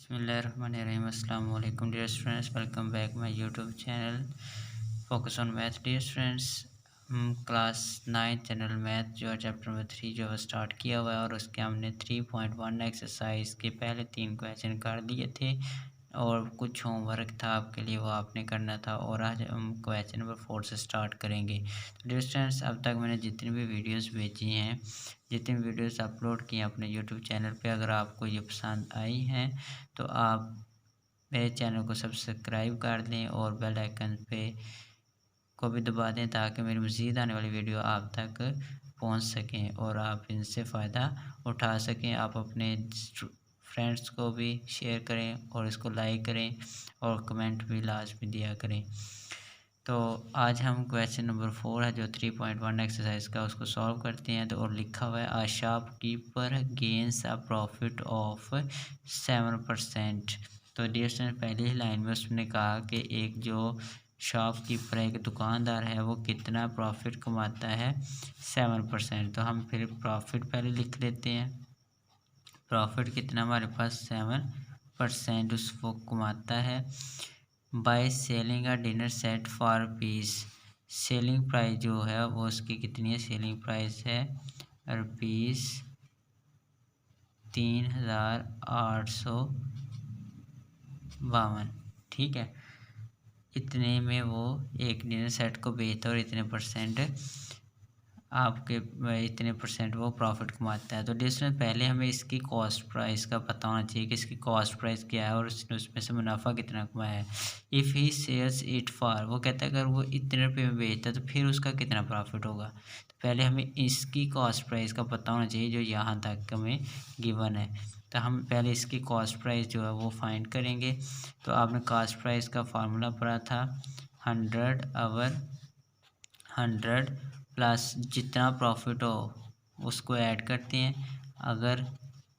बिस्मिल्लाहिर्रहमानिर्रहीम। अस्सलाम वालेकुम dear students, welcome back my YouTube channel focus on math. Dear students, हम क्लास 9 जनरल मैथ जो है चैप्टर नंबर 3 जो है स्टार्ट किया हुआ है और उसके हमने 3.1 एक्सरसाइज के पहले 3 क्वेश्चन कर दिए थे और कुछ होमवर्क था आपके लिए, वो आपने करना था। और आज हम क्वेश्चन नंबर 4 से स्टार्ट करेंगे। तो डियर स्टूडेंट्स, अब तक मैंने जितनी भी वीडियोस भेजी हैं, जितनी वीडियोस अपलोड की हैं अपने यूट्यूब चैनल पे, अगर आपको ये पसंद आई हैं तो आप मेरे चैनल को सब्सक्राइब कर दें और बेल आइकन पे को भी दबा दें ताकि मेरी मज़ीद आने वाली वीडियो आप तक पहुंच सकें और आप इनसे फ़ायदा उठा सकें। आप अपने फ्रेंड्स को भी शेयर करें और इसको लाइक करें और कमेंट भी लाजमी दिया करें। तो आज हम क्वेश्चन नंबर 4 है जो 3.1 एक्सरसाइज का, उसको सॉल्व करते हैं। तो और लिखा हुआ है a shopkeeper gains a profit of 7%। तो डियर स्टूडेंट, पहली ही लाइन में उसने कहा कि एक जो शॉपकीपर है, एक दुकानदार है, वो कितना प्रॉफिट कमाता है 7%। तो हम फिर प्रॉफिट पहले लिख लेते हैं। प्रॉफिट कितना हमारे पास 7% उसको कमाता है by selling a dinner set for piece. Selling price जो है वो उसकी कितनी है, सेलिंग प्राइस है रुपीज़ 3852। ठीक है, इतने में वो एक डिनर सेट को बेचता है और इतने परसेंट आपके इतने परसेंट वो प्रॉफिट कमाता है। तो डिस्टेंस पहले हमें इसकी कॉस्ट प्राइस का पता होना चाहिए कि इसकी कॉस्ट प्राइस क्या है और उसने उसमें से मुनाफा कितना कमाया है। If he sells it for, वो कहता है अगर वो इतने रुपये में बेचता है तो फिर उसका कितना प्रॉफिट होगा। तो पहले हमें इसकी कॉस्ट प्राइस का पता होना चाहिए जो यहाँ तक हमें गिवन है। तो हम पहले इसकी कॉस्ट प्राइस जो है वो फाइंड करेंगे। तो आपने कॉस्ट प्राइस का फार्मूला पढ़ा था 100 प्लस जितना प्रॉफिट हो उसको ऐड करते हैं अगर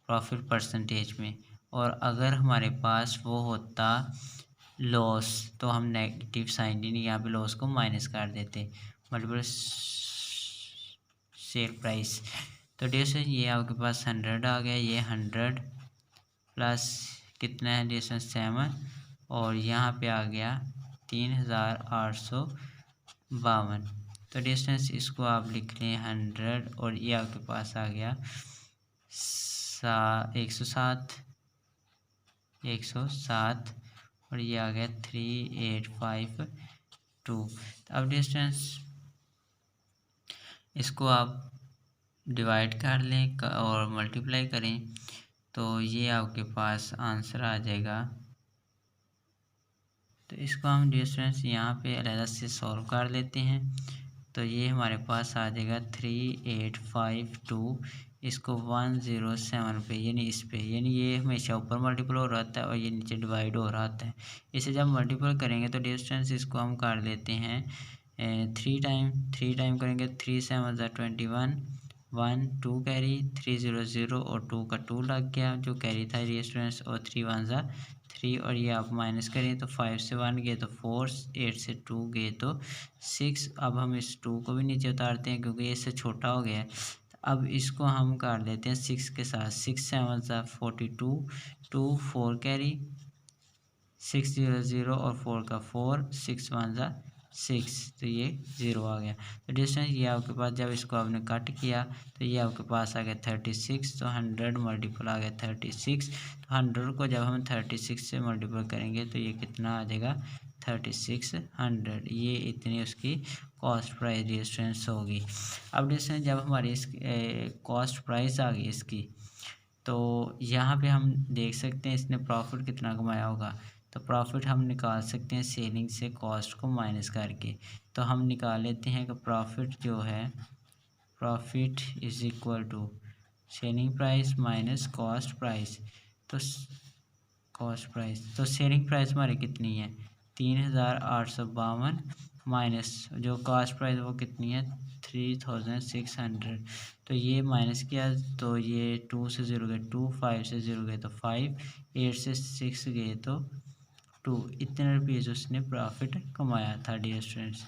प्रॉफिट परसेंटेज में, और अगर हमारे पास वो होता लॉस तो हम नेगेटिव साइन नहीं, यहाँ पे लॉस को माइनस कर देते मल्टीपल सेल प्राइस। तो जैसे ये आपके पास 100 आ गया, ये 100 प्लस कितना है जैसे 7 और यहाँ पे आ गया 3852। तो डिस्टेंस इसको आप लिख लें 100 और ये आपके पास आ गया 107 और ये आ गया 3852। अब डिस्टेंस इसको आप डिवाइड कर लें और मल्टीप्लाई करें तो ये आपके पास आंसर आ जाएगा। तो इसको हम डिस्टेंस यहाँ पे अलग से सॉल्व कर लेते हैं। तो ये हमारे पास आ जाएगा 3852, इसको 107 पे यानी इस पे, यानी ये हमेशा ऊपर मल्टीपल हो रहा था और ये नीचे डिवाइड हो रहा था। इसे जब मल्टीपल करेंगे तो डिस्टेंस इसको हम कर लेते हैं 3 टाइम करेंगे। 3 7 21, 1 2 कैरी 300 और 2 का 2 लग गया जो कैरी था डिस्टेंस, और 3 1 3 और ये आप माइनस करें तो 5 से 1 गए तो 4, 8 से 2 गए तो 6। अब हम इस 2 को भी नीचे उतारते हैं क्योंकि इससे छोटा हो गया है। अब इसको हम कर लेते हैं 6 के साथ। 6 7 42, 2 4 कैरी 600 और 4 का 4, 6 1 6, तो ये 0 आ गया। तो डिस्टेंस ये आपके पास जब इसको आपने कट किया तो ये आपके पास आ गया 36। तो 100 मल्टीपल आ गया 36। तो 100 को जब हम 36 से मल्टीपल करेंगे तो ये कितना आ जाएगा 3600। ये इतनी उसकी कॉस्ट प्राइस डिस्टेंस होगी। अब डिस्टेंस जब हमारी इस कॉस्ट प्राइस आ गई इसकी, तो यहाँ पे हम देख सकते हैं इसने प्रॉफिट कितना कमाया होगा। तो प्रॉफिट हम निकाल सकते हैं सेलिंग से कॉस्ट को माइनस करके। तो हम निकाल लेते हैं कि प्रॉफिट जो है, profit is equal to selling price minus cost price. तो कॉस्ट प्राइस, तो सेलिंग प्राइस हमारी कितनी है 3852 माइनस जो कॉस्ट प्राइस वो कितनी है 3600। तो ये माइनस किया तो ये 2 से 0 गए 2, 5 से 0 गए तो 5, 8 से 6 गए तो 2। इतने रुपीज़ उसने प्रॉफिट कमाया था डियर स्टूडेंट्स।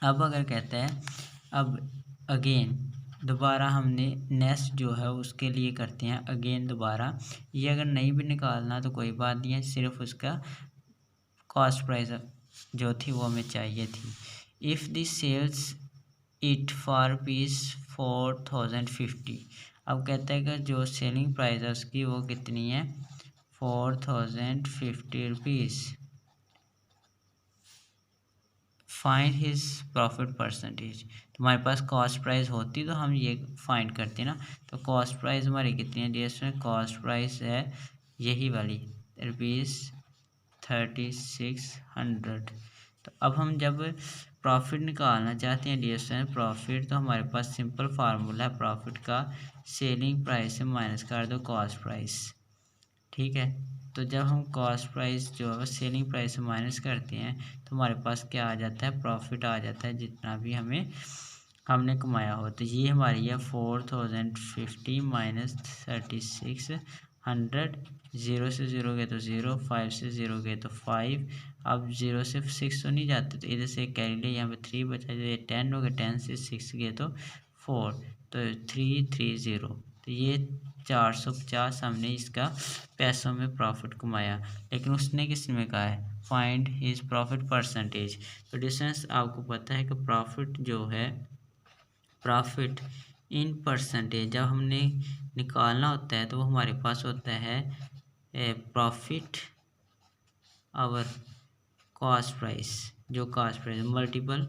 अब अगर कहता है अब अगेन दोबारा हमने नेक्स्ट जो है उसके लिए करते हैं अगेन दोबारा। ये अगर नहीं भी निकालना तो कोई बात नहीं है, सिर्फ उसका कॉस्ट प्राइस जो थी वो हमें चाहिए थी। If the sells it for rupees 4050। अब कहता है कि जो सेलिंग प्राइस है उसकी वो कितनी है 4050 rupees. Find his profit percentage. तो हमारे पास कॉस्ट प्राइस होती तो हम ये फाइंड करते ना। तो कॉस्ट प्राइस हमारी कितनी है जी, इसमें कॉस्ट प्राइस है यही वाली ₹3600। तो अब हम जब प्रॉफिट निकालना चाहते हैं डी प्रॉफिट, तो हमारे पास सिंपल फार्मूला है प्रॉफिट का, सेलिंग प्राइस से माइनस कर दो कॉस्ट प्राइस। ठीक है, तो जब हम कॉस्ट प्राइस जो है सेलिंग प्राइस से माइनस करते हैं तो हमारे पास क्या आ जाता है, प्रॉफिट आ जाता है जितना भी हमने कमाया हो। तो ये हमारी है 4050 माइनस 3600। ज़ीरो से ज़ीरो गए तो ज़ीरो, 5 से ज़ीरो गए तो 5। अब 0 से 6 तो नहीं जाते तो इधर से कैरी लिया, यहाँ पे 3 बचा, ये 10 हो गया, 10 से 6 गए तो 4, तो 330। तो ये 450 हमने इसका पैसों में प्रॉफिट कमाया। लेकिन उसने किस में कहा है फाइंड हिज प्रॉफिट परसेंटेज। तो डिस्टेंस आपको पता है कि प्रॉफिट जो है, प्रॉफिट इन परसेंटेज जब हमने निकालना होता है तो वो हमारे पास होता है प्रॉफिट आवर कॉस्ट प्राइस, जो कॉस्ट प्राइस मल्टीपल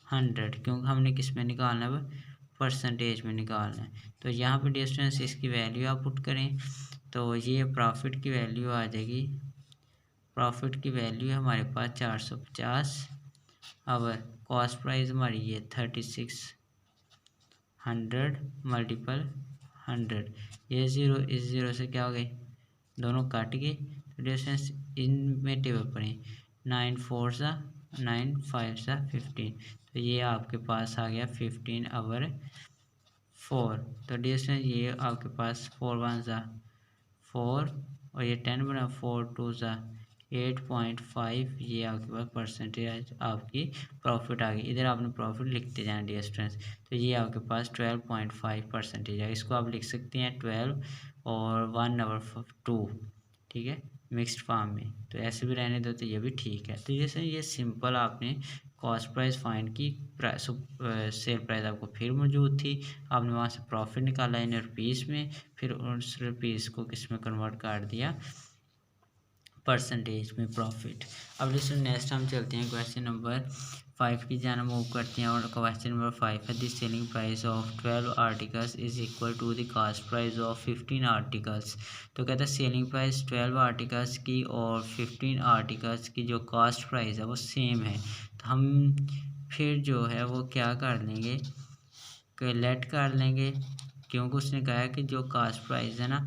100, क्योंकि हमने किस में निकालना है, परसेंटेज में निकालना है। तो यहाँ पे डिस्टेंस इसकी वैल्यू आप पुट करें तो ये प्रॉफिट की वैल्यू आ जाएगी। प्रॉफिट की वैल्यू है हमारे पास 450, आवर कॉस्ट प्राइस हमारी ये 3600 मल्टीपल 100। ये ज़ीरो इस ज़ीरो से क्या हो गई, दोनों काट गए, तो डिस्टेंस इनमें टेबल पड़े, 9 4 सा 9 5 सा 15। तो ये आपके पास आ गया 15/4। तो डिस्टेंस ये आपके पास 4 1 सा 4 और ये 10 बना, 4 2 सा 8.5। ये आपके पास परसेंटेज आपकी प्रॉफिट आ गई। इधर आपने प्रॉफिट लिखते जाना डियर स्टूडेंट्स। तो ये आपके पास 12.5% है। इसको आप लिख सकते हैं 12 और 1/2, ठीक है, मिक्स्ड फॉर्म में। तो ऐसे भी रहने दो तो ये भी ठीक है। तो जैसे ये सिंपल आपने कॉस्ट प्राइस फाइंड की, सेल प्राइस आपको फिर मौजूद थी, आपने वहाँ से प्रॉफिट निकाला इन रुपीज़ में, फिर उस रुपीज़ को किस में कन्वर्ट कर दिया, परसेंटेज में प्रॉफिट। अब जैसे नेक्स्ट हम चलते हैं क्वेश्चन नंबर 5 की जाना मूव करते हैं। और क्वेश्चन नंबर 5 है the selling price of 12 articles is equal to the cost price of 15 articles. तो कहता है सेलिंग प्राइस 12 आर्टिकल्स की और 15 आर्टिकल्स की जो कॉस्ट प्राइस है वो सेम है। तो हम फिर जो है वो क्या कर लेंगे, लेट कर लेंगे, क्योंकि उसने कहा है कि जो कॉस्ट प्राइस है ना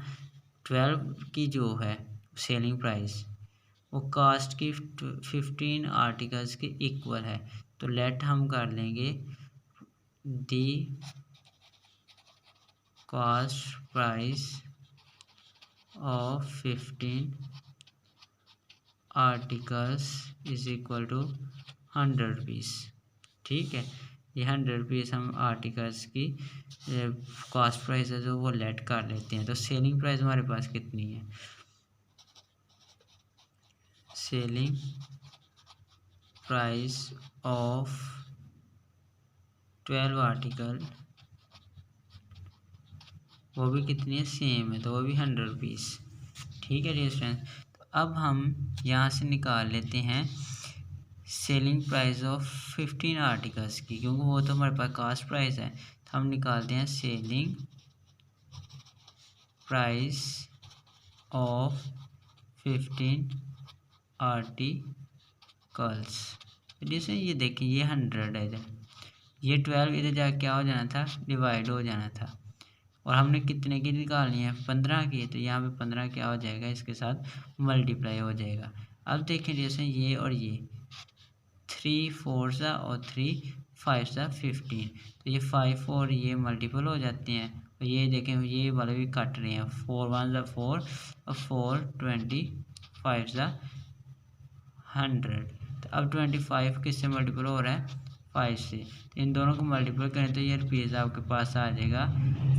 12 की जो है सेलिंग प्राइस वो कास्ट की 15 आर्टिकल्स के इक्वल है। तो लेट हम कर लेंगे the cost price of 15 articles is equal to 100 rupees. ठीक है, ये 100 रुपीज़ हम आर्टिकल्स की कॉस्ट प्राइस है जो वो लेट कर लेते हैं। तो सेलिंग प्राइस हमारे पास कितनी है, सेलिंग प्राइस ऑफ 12 आर्टिकल वो भी कितनी है, सेम है, तो वो भी 100 रुपीज़। ठीक है डियर स्टूडेंट। तो अब हम यहाँ से निकाल लेते हैं सेलिंग प्राइस ऑफ 15 आर्टिकल्स की, क्योंकि वो तो हमारे पास कॉस्ट प्राइस है। तो हम निकालते हैं सेलिंग प्राइस ऑफ 15 आर्टिकल्स। जैसे ये देखिए ये 100 है, इधर ये 12 इधर जाके क्या हो जाना था, डिवाइड हो जाना था। और हमने कितने की निकालनी है, 15 की। तो यहाँ पे 15 क्या हो जाएगा, इसके साथ मल्टीप्लाई हो जाएगा। अब देखें जैसे ये और ये 3 4 सा और 3 5 सा 15। तो ये 5 और ये मल्टीपल हो जाते हैं। और ये देखें ये वाले भी कट रहे हैं, 4 1 सा 4 और 4 25 सा 100। तो अब 25 किससे मल्टीपल हो रहा है, 5 से, तो इन दोनों को मल्टीपल करें तो ये रुपीज़ आपके पास आ जाएगा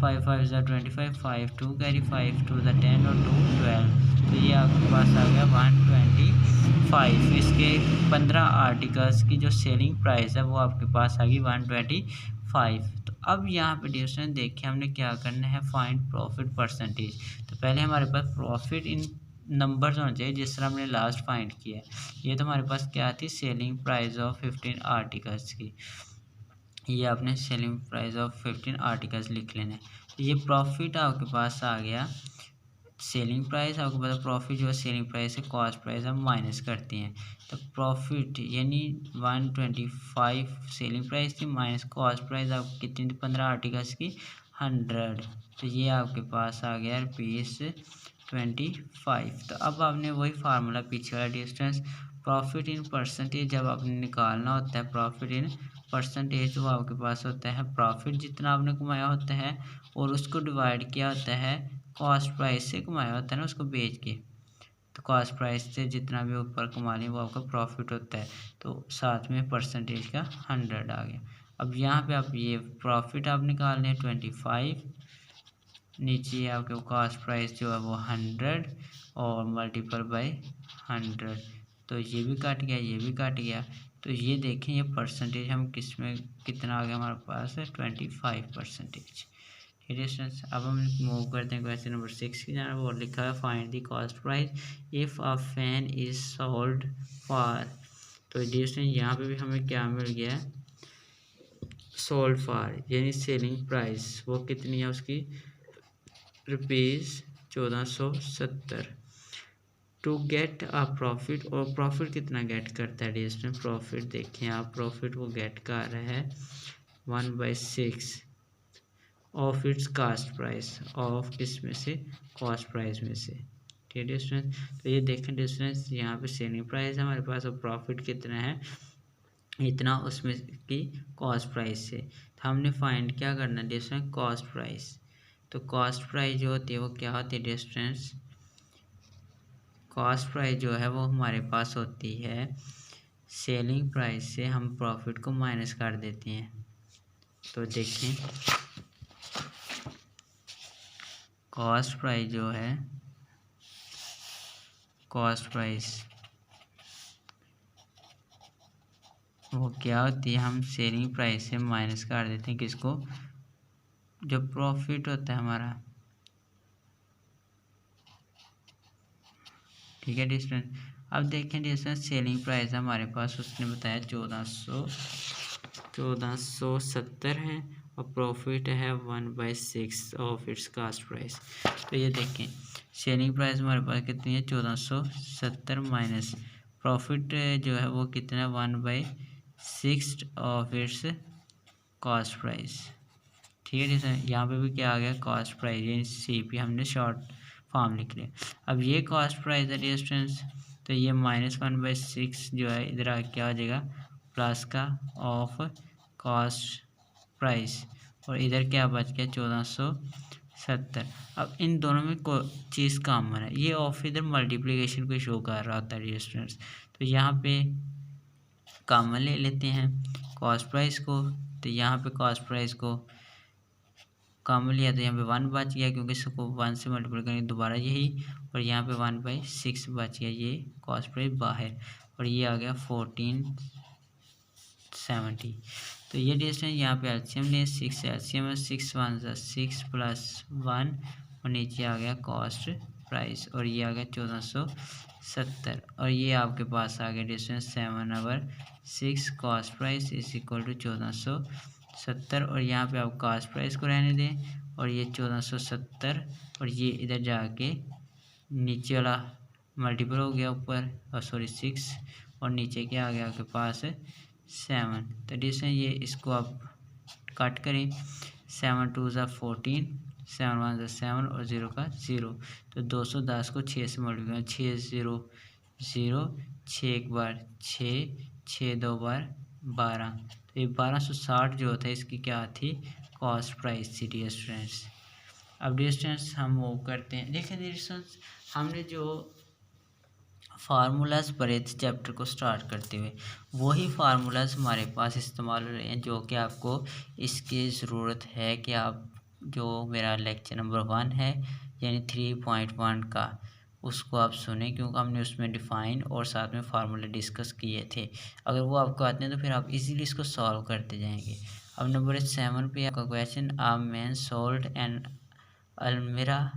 5 5 ज़ा 25, 5 2 कैरी 5 2 ज़ा 10 और 2 12, तो ये आपके पास आ गया 125। इसके 15 आर्टिकल्स की जो सेलिंग प्राइस है वो आपके पास आ गई 125। तो अब यहाँ पे डिस्टेंस देखिए हमने क्या करना है, फाइंड प्रॉफिट परसेंटेज। तो पहले हमारे पास प्रॉफिट इन नंबर्स होने चाहिए जिस तरह हमने लास्ट फाइंड किया है। ये तो हमारे पास क्या थी, सेलिंग प्राइस ऑफ 15 आर्टिकल्स की, ये आपने सेलिंग प्राइस ऑफ 15 आर्टिकल्स लिख लेना है। तो ये प्रॉफिट आपके पास आ गया, सेलिंग प्राइस आपको पता, प्रॉफिट जो है सेलिंग प्राइस से कॉस्ट प्राइस हम माइनस करते हैं, तो प्रॉफिट यानी 125 सेलिंग प्राइस थी माइनस कॉस्ट प्राइस आपको कितनी थी 15 आर्टिकल्स की 100, तो ये आपके पास आ गया ₹25। तो अब आपने वही फार्मूला पीछे वाला डिस्टेंस, प्रॉफिट इन परसेंटेज जब आपने निकालना होता है, प्रॉफिट इन परसेंटेज वो आपके पास होता है प्रॉफिट जितना आपने कमाया होता है और उसको डिवाइड किया होता है कॉस्ट प्राइस से कमाया होता है ना उसको बेच के, तो कॉस्ट प्राइस से जितना भी ऊपर कमा लें वो आपका प्रॉफिट होता है, तो साथ में परसेंटेज का 100 आ गया। अब यहाँ पे आप ये प्रॉफिट आप निकाल लें 25, नीचे आपके कॉस्ट प्राइस जो है वो 100 और मल्टीपल बाय 100, तो ये भी काट गया ये भी काट गया, तो ये देखें ये परसेंटेज हम किस में कितना आ गया हमारे पास है 25%। ठीक है स्टूडेंट्स, अब हम मूव करते हैं क्वेश्चन नंबर 6 की जाना, और लिखा है find the cost price if a fan is sold for. तो डिस्टेंस यहाँ पे भी हमें क्या मिल गया है, सोल्ड फॉर यानी सेलिंग प्राइस वो कितनी है उसकी ₹1470। टू गेट अ प्रॉफिट, और प्रॉफिट कितना गेट करता है डिस्टेंस, प्रॉफिट देखें आप, प्रॉफिट वो गेट कर रहा है 1/6 of its cost price, of किस में से, कॉस्ट प्राइस में से। ठीक है स्टूडेंट, तो ये देखें डिफरेंस, यहाँ पे सेलिंग प्राइस है हमारे पास और प्रॉफिट कितना है इतना उसमें की कॉस्ट प्राइस से, तो हमने फाइंड क्या करना है डिफरेंस कॉस्ट प्राइस। तो कॉस्ट प्राइस जो होती है वो क्या होती है डिफरेंस, कॉस्ट प्राइस जो है वो हमारे पास होती है सेलिंग प्राइस से हम प्रॉफिट को माइनस कर देते हैं। तो देखें कॉस्ट प्राइस जो है, कॉस्ट प्राइस वो क्या होती है, हम सेलिंग प्राइस से माइनस कर देते हैं किसको, जो प्रॉफिट होता है हमारा। ठीक है डिस्टेंस, अब देखें डिस्टेंस सेलिंग प्राइस हमारे पास उसने बताया 1470 है और प्रॉफिट है 1/6 ऑफ इट्स कास्ट प्राइस। तो ये देखें सेलिंग प्राइस हमारे पास कितनी है 1470 माइनस प्रॉफिट जो है वो कितना है 1/6 ऑफ इट्स कॉस्ट प्राइस। ठीक है जैसे यहाँ पे भी क्या आ गया कॉस्ट प्राइस, ये CP हमने शॉर्ट फॉर्म लिख लिया। अब ये कॉस्ट प्राइस है डिस्टेंस, तो ये -1/6 जो है इधर आ क्या हो जाएगा प्लस का ऑफ कॉस्ट प्राइस, और इधर क्या बच गया 1470। अब इन दोनों में को चीज़ कॉमन है, ये ऑफ इधर मल्टीप्लिकेशन को शो कर रहा होता है स्टूडेंट्स, तो यहाँ पे कॉमन ले लेते हैं कॉस्ट प्राइस को, तो यहाँ पे कॉस्ट प्राइस को कॉमन लिया तो यहाँ पे 1 बच गया क्योंकि इसको 1 से मल्टीप्लाई करेंगे दोबारा यही, और यहाँ पे 1/6 बच गया, ये कॉस्ट प्राइस बाहर, और ये आ गया 1470। तो ये डिस्टेंस यहाँ पे एलसीएम ले 6 एलसीएम है 6 1 6 + 1 और नीचे आ गया कॉस्ट प्राइस और ये आ गया 1470 और ये आपके पास आ गया distance 7/6 cost price is equal to 1470 और यहाँ पे आप कॉस्ट प्राइस को रहने दें और ये 1470 और ये इधर जाके नीचे वाला मल्टीपल हो गया ऊपर और सॉरी 6 और नीचे क्या आ गया आपके पास 7। तो डिस्टेंस ये इसको आप कट करें 7 2 ज़ा 14 7 1 ज़ा 7 और 0 का 0 तो 210 को 6 से मल्टीप्लाई 6 0 0 6 एक बार 6 6 दो बार 12 तो ये 1260 जो होता है इसकी क्या थी कॉस्ट प्राइस थी डियर स्टूडेंट्स। अब डियर स्टूडेंट्स हम मूव करते हैं, देखिए डियर स्टूडेंट्स हमने जो फार्मूलाज ब्रेथ चैप्टर को स्टार्ट करते हुए वही फार्मूलाज हमारे पास इस्तेमाल हो रहे हैं जो कि आपको इसकी ज़रूरत है कि आप जो मेरा लेक्चर नंबर 1 है यानी 3.1 का उसको आप सुने, क्योंकि हमने उसमें डिफ़ाइन और साथ में फार्मूले डिस्कस किए थे। अगर वो आपको आते हैं तो फिर आप इजीली इसको सॉल्व करते जाएंगे। अब नंबर 7 पे आपका question, uh man sold and अलमीरा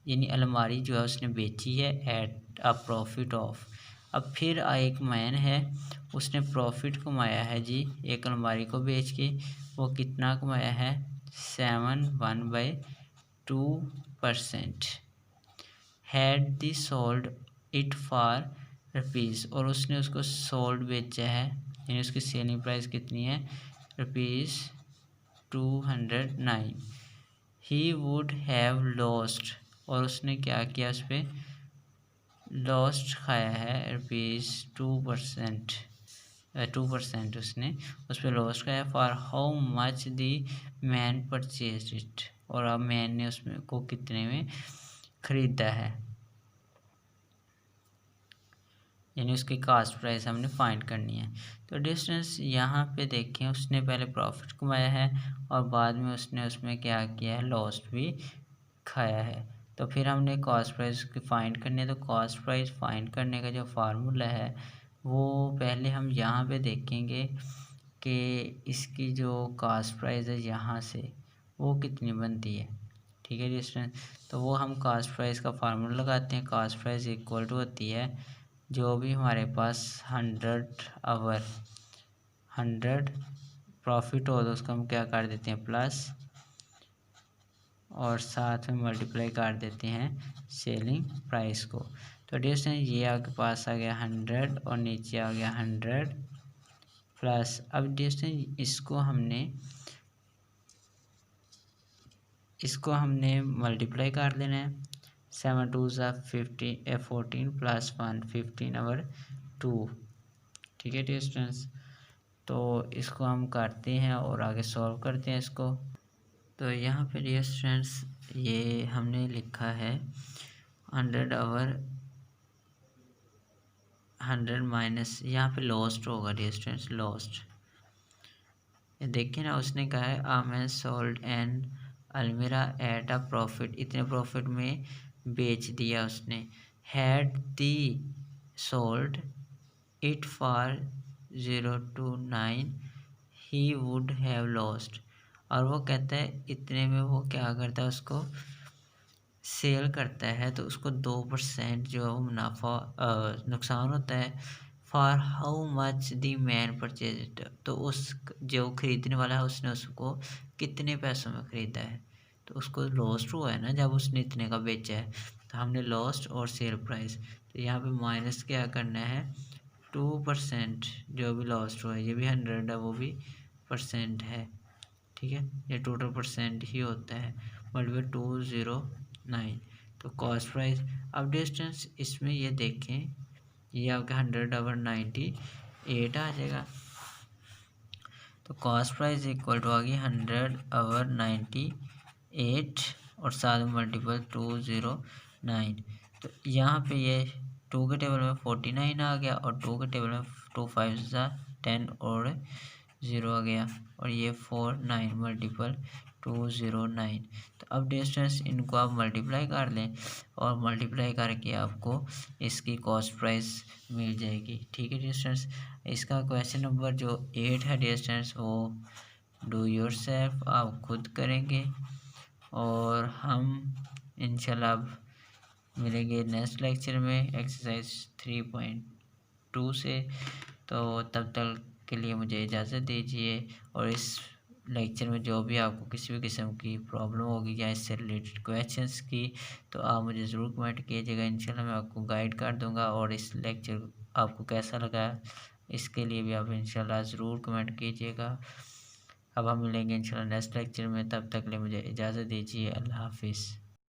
यानी अलमारी जो है उसने बेची है एट अ प्रॉफिट ऑफ। अब फिर एक मैन है, उसने प्रॉफिट कमाया है जी एक अलमारी को बेच के। वो कितना कमाया है? 7/2%। Had the sold it for rupees, और उसने उसको सोल्ड बेचा है यानी उसकी सेलिंग प्राइस कितनी है? ₹209। ही वुड हैव लॉस्ट, और उसने क्या किया? उस पर लॉस्ट खाया है ₹2%। उसने उस पर लॉस्ट खाया। For how much the man purchase it, और अब मैन ने उसमें को कितने में ख़रीदा है, यानी उसकी कास्ट प्राइस हमने फाइंड करनी है। तो डिस्टेंस यहाँ पे देखें, उसने पहले प्रॉफिट कमाया है और बाद में उसने उसमें क्या किया है? लॉस्ट भी खाया है। तो फिर हमने कॉस्ट प्राइस की फाइंड करनी है। तो कॉस्ट प्राइस फाइंड करने का जो फार्मूला है वो पहले हम यहाँ पे देखेंगे कि इसकी जो कॉस्ट प्राइस है यहाँ से वो कितनी बनती है। ठीक है डिस्टेंस, तो वो हम कॉस्ट प्राइस का फार्मूला लगाते हैं। कॉस्ट प्राइस इक्वल टू होती है जो भी हमारे पास 100 प्रॉफिट हो तो उसको हम क्या कर देते हैं? प्लस, और साथ में मल्टीप्लाई कर देते हैं सेलिंग प्राइस को। तो डिस्टेंस ये आपके पास आ गया 100 और नीचे आ गया 100 प्लस। अब डिस्टेंस इसको हमने मल्टीप्लाई कर देना है। 7 2 14 प्लस 1 15/2। ठीक है डिस्टेंस, तो इसको हम करते हैं और आगे सॉल्व करते हैं इसको। तो यहाँ पे डियर स्टूडेंट्स ये हमने लिखा है 100 माइनस, यहाँ पे लॉस्ट होगा डियर स्टूडेंट्स, लॉस्ट। ये देखिए ना, उसने कहा है आ मैन सोल्ड एंड अलमीरा एट अ प्रॉफिट, इतने प्रॉफिट में बेच दिया उसने। Had the sold it for 029 he would have lost, और वो कहता है इतने में वो क्या करता है? उसको सेल करता है तो उसको 2% जो है वो मुनाफा नुकसान होता है। For how much the man purchase it, तो उस जो खरीदने वाला है उसने उसको कितने पैसों में ख़रीदा है? तो उसको लॉस्ट हुआ है ना जब उसने इतने का बेचा है। तो हमने लॉस्ट और सेल प्राइस, तो यहाँ पे माइनस क्या करना है? 2% जो भी लॉस्ट हुआ है, ये भी 100 है वो भी परसेंट है। ठीक है, ये टोटल परसेंट ही होता है। मल्टीप्लाई 209, तो कॉस्ट प्राइस। अब डिस्टेंस इसमें ये देखें, ये आपका 100/98 आ जाएगा। तो कॉस्ट प्राइस इक्वल टू आ गई 100/98 और साथ में मल्टीपल 209। तो यहाँ पे ये 2 के टेबल में 49 आ गया और 2 के टेबल में 2 5 10 और 0 आ गया, और ये 49 मल्टीपल 209। तो अब डिस्टेंस इनको आप मल्टीप्लाई कर लें और मल्टीप्लाई करके आपको इसकी कॉस्ट प्राइस मिल जाएगी। ठीक है डिस्टेंस, इसका क्वेश्चन नंबर जो 8 है डिस्टेंस वो डू योरसेल्फ आप खुद करेंगे, और हम इंशाल्लाह अब मिलेंगे नेक्स्ट लेक्चर में एक्सरसाइज 3.2 से। तो तब तक के लिए मुझे इजाज़त दीजिए, और इस लेक्चर में जो भी आपको किसी भी किस्म की प्रॉब्लम होगी या इससे रिलेटेड क्वेश्चंस की, तो आप मुझे ज़रूर कमेंट कीजिएगा। इंशाल्लाह मैं आपको गाइड कर दूंगा, और इस लेक्चर आपको कैसा लगा इसके लिए भी आप इंशाल्लाह ज़रूर कमेंट कीजिएगा। अब हम मिलेंगे इंशाल्लाह नेक्स्ट लेक्चर में, तब तक के लिए मुझे इजाज़त दीजिए। अल्लाह हाफिज़।